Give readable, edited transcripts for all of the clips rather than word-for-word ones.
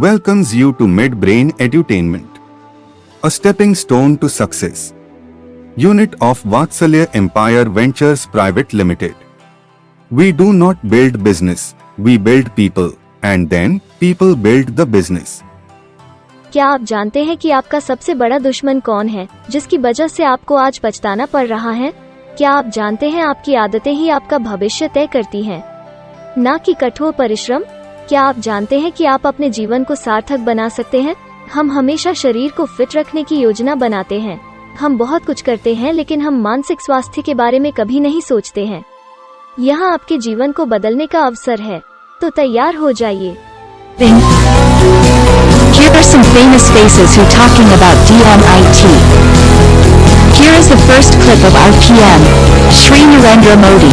Welcomes you to Midbrain Edutainment, a stepping stone to success. Unit of Vatsalya Empire Ventures Private Limited. We do not build business, we build people, and then people build the business. क्या आप जानते हैं कि आपका सबसे बड़ा दुश्मन कौन है, जिसकी वजह से आपको आज पछताना पड़ रहा है? क्या आप जानते हैं आपकी आदतें ही आपका भविष्य तय करती हैं, न कि कठोर परिश्रम? क्या आप जानते हैं कि आप अपने जीवन को सार्थक बना सकते हैं? हम हमेशा शरीर को फिट रखने की योजना बनाते हैं। हम बहुत कुछ करते हैं, लेकिन हम मानसिक स्वास्थ्य के बारे में कभी नहीं सोचते हैं। यहाँ आपके जीवन को बदलने का अवसर है, तो तैयार हो जाइए। Here are some famous faces who talking about DMIT. Here is the first clip of our PM, Shri Narendra Modi.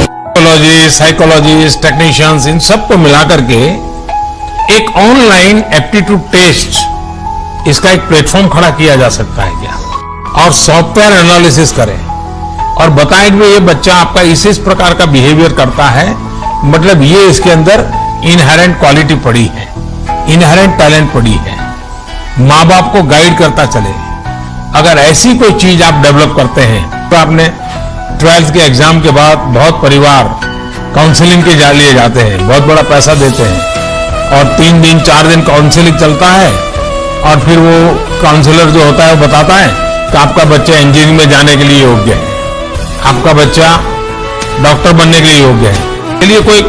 Psychologist, technicians, इन सबको मिलाकर के एक ऑनलाइन एप्टीट्यूड टेस्ट, इसका एक प्लेटफॉर्म खड़ा किया जा सकता है क्या? और सॉफ्टवेयर एनालिसिस करें और बताएं कि ये बच्चा आपका इस प्रकार का बिहेवियर करता है, मतलब ये इसके अंदर इनहेरेंट क्वालिटी पड़ी है, इनहेरेंट टैलेंट पड़ी है। माँ बाप को गाइड करता चले। अगर ऐसी कोई चीज आप डेवलप करते हैं तो आपने 12th के एग्जाम के बाद बहुत परिवार काउंसलिंग के लिए जाते हैं, बहुत बड़ा पैसा देते हैं और 3 दिन 4 दिन काउंसलिंग चलता है और फिर वो काउंसलर जो होता है वो बताता है कि आपका बच्चा इंजीनियरिंग में जाने के लिए योग्य है, आपका बच्चा डॉक्टर बनने के लिए योग्य है। इसके लिए कोई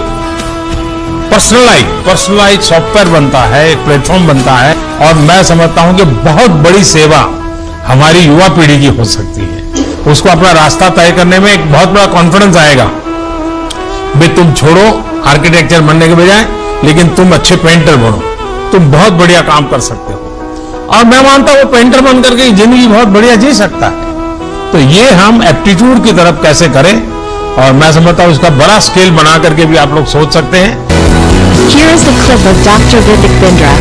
पर्सनलाइज सॉफ्टवेयर बनता है, एक प्लेटफॉर्म बनता है और मैं समझता हूं कि बहुत बड़ी सेवा हमारी युवा पीढ़ी की हो सकती है। उसको अपना रास्ता तय करने में एक बहुत बड़ा कॉन्फिडेंस आएगा। भाई तुम छोड़ो आर्किटेक्चर बनने के बजाय, लेकिन तुम अच्छे पेंटर बनो, तुम बहुत बढ़िया काम कर सकते हो। और मैं मानता हूं वो पेंटर बन करके जिंदगी बहुत बढ़िया जी सकता है। तो ये हम एप्टीट्यूड की तरफ कैसे करें, और मैं समझता हूं इसका बड़ा स्केल बना करके भी आप लोग सोच सकते हैं। Here is the clip of Dr. Vivek Bindra.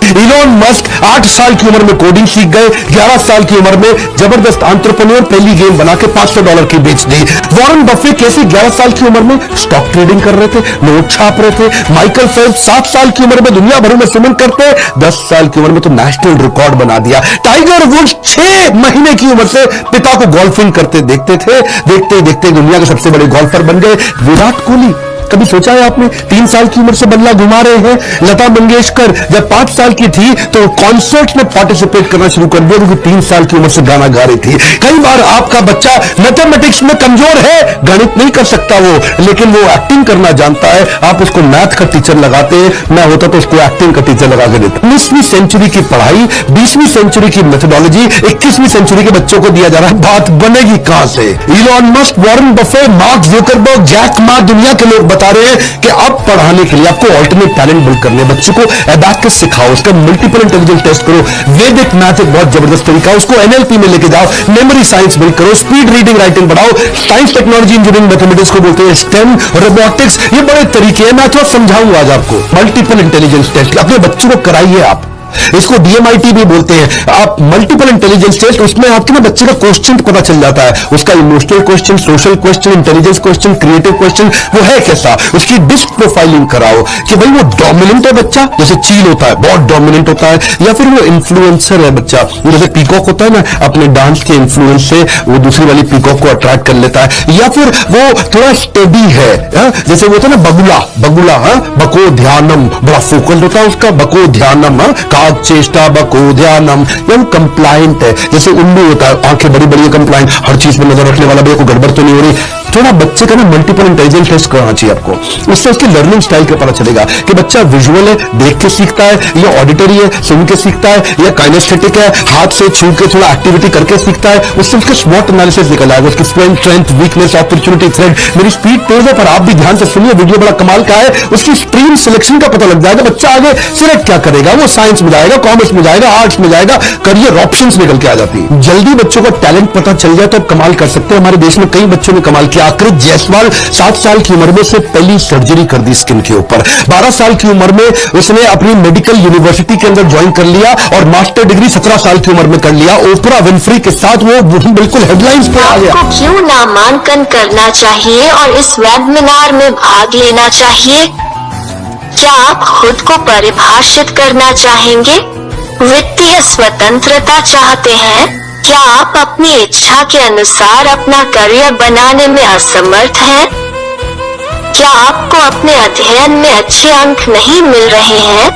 Elon Musk 8 साल की उम्र में कोडिंग सीख गए, 11 साल की उम्र में जबरदस्त एंटरप्रेन्योर, पहली गेम बना के $500 की बेच दी। वॉरेन बफेट कैसे 11 साल की उम्र में स्टॉक ट्रेडिंग कर रहे थे, नोट छाप रहे थे। माइकल फेल्प्स 7 साल की उम्र में दुनिया भर में स्विमिंग करते, 10 साल की उम्र में तो नेशनल रिकॉर्ड बना दिया। टाइगर वुड्स 6 महीने की उम्र से पिता को गोल्फिंग करते देखते थे, देखते देखते दुनिया के सबसे बड़े गोल्फर बन गए। विराट कोहली, कभी सोचा है आपने, 3 साल की उम्र से बल्ला घुमा रहे हैं। लता मंगेशकर जब 5 साल की थी तो कॉन्सर्ट में पार्टिसिपेट करना शुरू कर दिया, क्योंकि 3 साल की उम्र से गाना गा रही थी। कई बार आपका बच्चा मैथमेटिक्स में कमजोर है, गणित नहीं कर सकता वो, लेकिन वो एक्टिंग करना जानता है। आप उसको मैथ का टीचर लगाते हैं, मैं होता तो उसको एक्टिंग का टीचर लगा के देता। 19वीं सेंचुरी की पढ़ाई, 20वीं सेंचुरी की मेथोडोलॉजी 21वीं सेंचुरी के बच्चों को दिया जा रहा है। बात बनेगी कहां से? Elon Musk, Warren Buffett, Mark Zuckerberg, Jack Ma, दुनिया के लोग बता रहे हैं कि अब पढ़ाने के लिए आपको अल्टरनेट टैलेंट बिल्ड करने, बच्चे को अबैकस सिखाओ, उसका मल्टीपल इंटेलिजेंस टेस्ट करो। वैदिक मैथ एक बहुत जबरदस्त तरीका, उसको एनएलपी में लेके जाओ, मेमोरी साइंस बिल्ड करो, स्पीड रीडिंग राइटिंग बढ़ाओ। साइंस, टेक्नोलॉजी, इंजीनियरिंग, मैथमेटिक्स को बोलते हैं स्टेम, रोबोटिक्स, ये बड़े तरीके हैं, मैं थोड़ा समझाऊंगा आज आपको। मल्टीपल इंटेलिजेंस टेस्ट अपने बच्चों को कराइए आप। इसको DMIT भी बोलते हैं आप, मल्टीपल इंटेलिजेंस टेस्ट। उसमें आपके ना बच्चे का क्वेश्चन पता चल जाता है, उसका emotional question, social question, intelligence question, creative question वो है कैसा, उसकी डिस्क प्रोफाइलिंग कराओ कि भाई वो डोमिनेंट है बच्चा, जैसे चील होता है बहुत डोमिनेंट होता है, या फिर वो इन्फ्लुएंसर है बच्चा, जैसे पीकॉक होता है ना, अपने डांस के इन्फ्लुएंस से वो दूसरी वाली पीकॉक को अट्रैक्ट कर लेता है, या फिर वो थोड़ा स्टेडी है, जैसे वो था ना बगुला, बको ध्यानम, बड़ा फोकस्ड होता है उसका, बको ध्यानम, काग चेष्टा बको ध्यानम, या वो कंप्लायंट है, जैसे उल्लू होता है, आंखें बड़ी बड़ी कंप्लायंट, हर चीज में नजर रखने वाला, कोई गड़बड़ तो नहीं हो रही। थोड़ा बच्चे का ना मल्टीपल इंटेलिजेंस टेस्ट कराना चाहिए आपको, उससे उसकी लर्निंग स्टाइल का पता चलेगा कि बच्चा विजुअल है, देख के सीखता है, या ऑडिटरी है, सुन के सीखता है, या काइनेस्थेटिक है, हाथ से छू के थोड़ा एक्टिविटी करके सीखता है। उससे उसके स्वॉट एनालिसिस निकल आएगा, उसकी स्ट्रेंथ, वीकनेस, अपॉर्चुनिटी, थ्रेट। मेरी स्पीड तेज है पर आप भी ध्यान से सुनिए, वीडियो बड़ा कमाल का है। उसकी स्ट्रीम सिलेक्शन का पता लग जाएगा, बच्चा आगे सिलेक्ट क्या करेगा, वो साइंस में जाएगा, कॉमर्स में जाएगा, आर्ट्स में जाएगा, करियर ऑप्शंस निकल के आ जाती है। जल्दी बच्चों का टैलेंट पता चल जाए तो आप कमाल कर सकते हैं। हमारे देश में कई बच्चों ने कमाल किया। आकृत जायसवाल 7 साल की उम्र में से पहली सर्जरी कर दी स्किन के ऊपर। 12 साल की उम्र में उसने अपनी मेडिकल यूनिवर्सिटी के अंदर ज्वाइन कर लिया और मास्टर डिग्री 17 साल की उम्र में कर लिया। ओपरा विनफ्री के साथ वो बिल्कुल हेडलाइंस पे आ गया। आपको क्यों नामांकन करना चाहिए और इस वेबिनार में भाग लेना चाहिए? क्या आप खुद को परिभाषित करना चाहेंगे? वित्तीय स्वतंत्रता चाहते हैं? क्या आप अपनी इच्छा के अनुसार अपना करियर बनाने में असमर्थ हैं? क्या आपको अपने अध्ययन में अच्छे अंक नहीं मिल रहे हैं?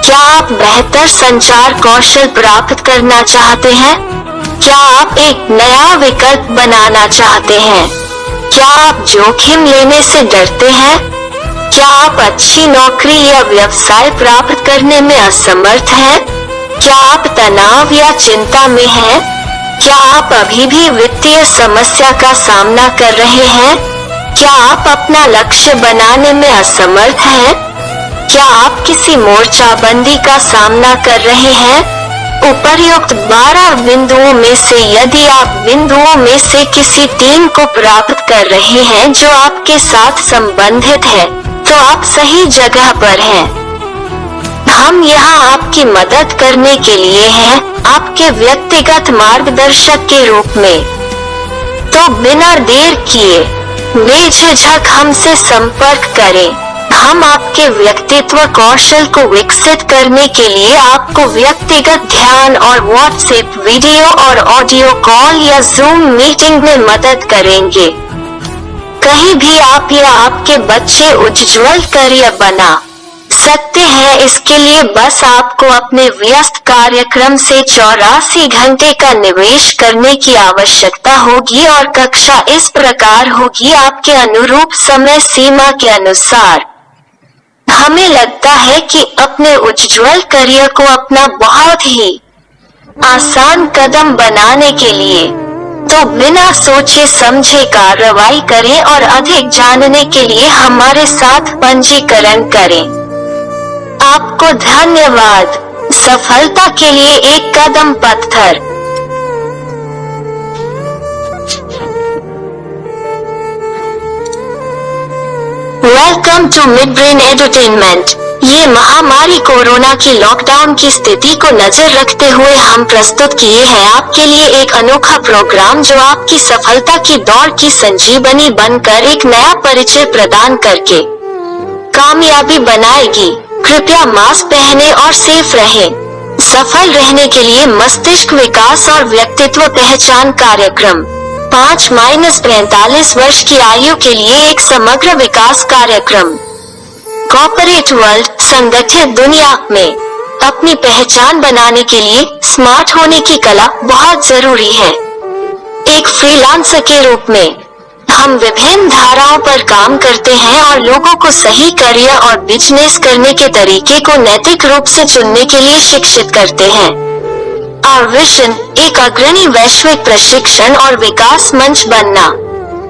क्या आप बेहतर संचार कौशल प्राप्त करना चाहते हैं? क्या आप एक नया विकल्प बनाना चाहते हैं? क्या आप जोखिम लेने से डरते हैं? क्या आप अच्छी नौकरी या व्यवसाय प्राप्त करने में असमर्थ हैं? क्या आप तनाव या चिंता में हैं? क्या आप अभी भी वित्तीय समस्या का सामना कर रहे हैं? क्या आप अपना लक्ष्य बनाने में असमर्थ हैं? क्या आप किसी मोर्चाबंदी का सामना कर रहे हैं? उपर्युक्त 12 बिंदुओं में से यदि आप बिंदुओं में से किसी 3 को प्राप्त कर रहे हैं जो आपके साथ संबंधित है, तो आप सही जगह पर हैं। हम यहाँ आपकी मदद करने के लिए हैं, आपके व्यक्तिगत मार्गदर्शक के रूप में। तो बिना देर किए बेझिझक हमसे संपर्क करें। हम आपके व्यक्तित्व कौशल को विकसित करने के लिए आपको व्यक्तिगत ध्यान और व्हाट्सएप वीडियो और ऑडियो कॉल या जूम मीटिंग में मदद करेंगे। कहीं भी आप या आपके बच्चे उज्ज्वल करियर बना सकते हैं, इसके लिए बस आपको अपने व्यस्त कार्यक्रम से 84 घंटे का निवेश करने की आवश्यकता होगी और कक्षा इस प्रकार होगी आपके अनुरूप समय सीमा के अनुसार। हमें लगता है कि अपने उज्ज्वल करियर को अपना बहुत ही आसान कदम बनाने के लिए तो बिना सोचे समझे कार्रवाई करें और अधिक जानने के लिए हमारे साथ पंजीकरण करें। आपको धन्यवाद। सफलता के लिए एक कदम पत्थर। Welcome to mid brain entertainment. ये महामारी कोरोना की लॉकडाउन की स्थिति को नजर रखते हुए हम प्रस्तुत किए हैं आपके लिए एक अनोखा प्रोग्राम जो आपकी सफलता की दौड़ की संजीवनी बनकर एक नया परिचय प्रदान करके कामयाबी बनाएगी। कृपया मास्क पहने और सेफ रहें। सफल रहने के लिए मस्तिष्क विकास और व्यक्तित्व पहचान कार्यक्रम 5-45 वर्ष की आयु के लिए एक समग्र विकास कार्यक्रम। कॉर्पोरेट वर्ल्ड संगठित दुनिया में अपनी पहचान बनाने के लिए स्मार्ट होने की कला बहुत जरूरी है। एक फ्रीलांसर के रूप में हम विभिन्न धाराओं पर काम करते हैं और लोगों को सही करियर और बिजनेस करने के तरीके को नैतिक रूप से चुनने के लिए शिक्षित करते हैं। Our विजन एक अग्रणी वैश्विक प्रशिक्षण और विकास मंच बनना,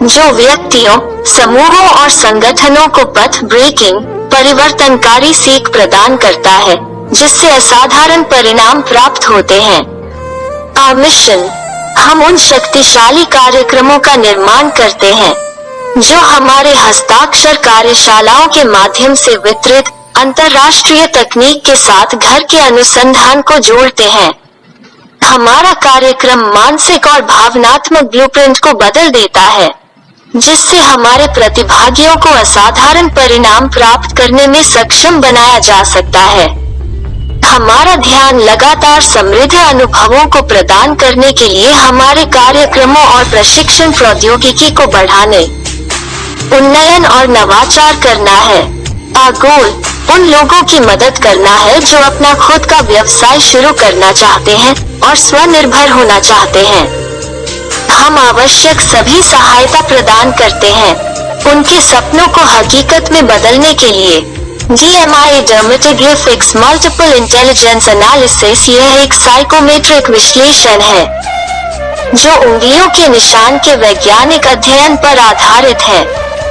जो व्यक्तियों, समूहों और संगठनों को पथ ब्रेकिंग परिवर्तनकारी सीख प्रदान करता है, जिससे असाधारण परिणाम प्राप्त होते हैं। Our मिशन हम उन शक्तिशाली कार्यक्रमों का निर्माण करते हैं जो हमारे हस्ताक्षर कार्यशालाओं के माध्यम से वितरित अंतर्राष्ट्रीय तकनीक के साथ घर के अनुसंधान को जोड़ते हैं। हमारा कार्यक्रम मानसिक और भावनात्मक ब्लूप्रिंट को बदल देता है, जिससे हमारे प्रतिभागियों को असाधारण परिणाम प्राप्त करने में सक्षम बनाया जा सकता है। हमारा ध्यान लगातार समृद्ध अनुभवों को प्रदान करने के लिए हमारे कार्यक्रमों और प्रशिक्षण प्रौद्योगिकी को बढ़ाने, उन्नयन और नवाचार करना है। गोल उन लोगों की मदद करना है जो अपना खुद का व्यवसाय शुरू करना चाहते हैं और स्वनिर्भर होना चाहते हैं। हम आवश्यक सभी सहायता प्रदान करते हैं उनके सपनों को हकीकत में बदलने के लिए। DMI डर्मेटोग्राफिक्स मल्टीपल इंटेलिजेंस एनालिसिस यह एक साइकोमेट्रिक विश्लेषण है जो उंगलियों के निशान के वैज्ञानिक अध्ययन पर आधारित है।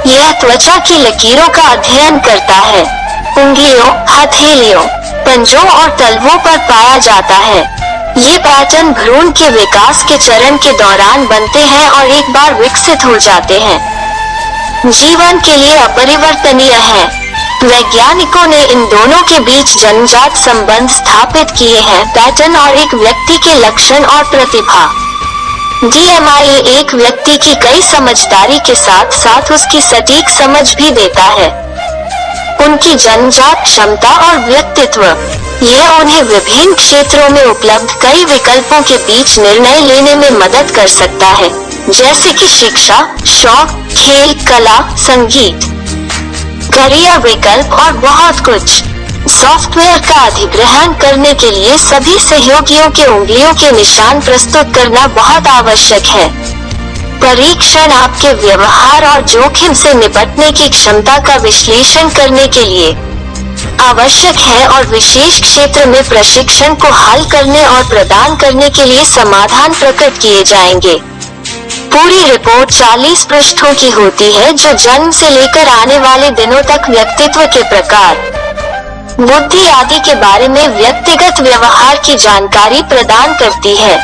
यह त्वचा की लकीरों का अध्ययन करता है। उंगलियों, हथेलियों, पंजों और तलवों पर पाया जाता है। ये पैटर्न भ्रूण के विकास के चरण के दौरान बनते हैं और एक बार विकसित हो जाते हैं जीवन के लिए अपरिवर्तनीय हैं। वैज्ञानिकों ने इन दोनों के बीच जन्मजात संबंध स्थापित किए हैं, पैटर्न और एक व्यक्ति के लक्षण और प्रतिभा। DMI एक व्यक्ति की कई समझदारी के साथ साथ उसकी सटीक समझ भी देता है। उनकी जन्मजात क्षमता और व्यक्तित्व, यह उन्हें विभिन्न क्षेत्रों में उपलब्ध कई विकल्पों के बीच निर्णय लेने में मदद कर सकता है, जैसे कि शिक्षा, शौक, खेल, कला, संगीत, करियर विकल्प और बहुत कुछ। सॉफ्टवेयर का अधिग्रहण करने के लिए सभी सहयोगियों के उंगलियों के निशान प्रस्तुत करना बहुत आवश्यक है। परीक्षण आपके व्यवहार और जोखिम से निपटने की क्षमता का विश्लेषण करने के लिए आवश्यक है और विशेष क्षेत्र में प्रशिक्षण को हल करने और प्रदान करने के लिए समाधान प्रकट किए जाएंगे। पूरी रिपोर्ट 40 पृष्ठों की होती है जो जन्म से लेकर आने वाले दिनों तक व्यक्तित्व के प्रकार, बुद्धि आदि के बारे में व्यक्तिगत व्यवहार की जानकारी प्रदान करती है।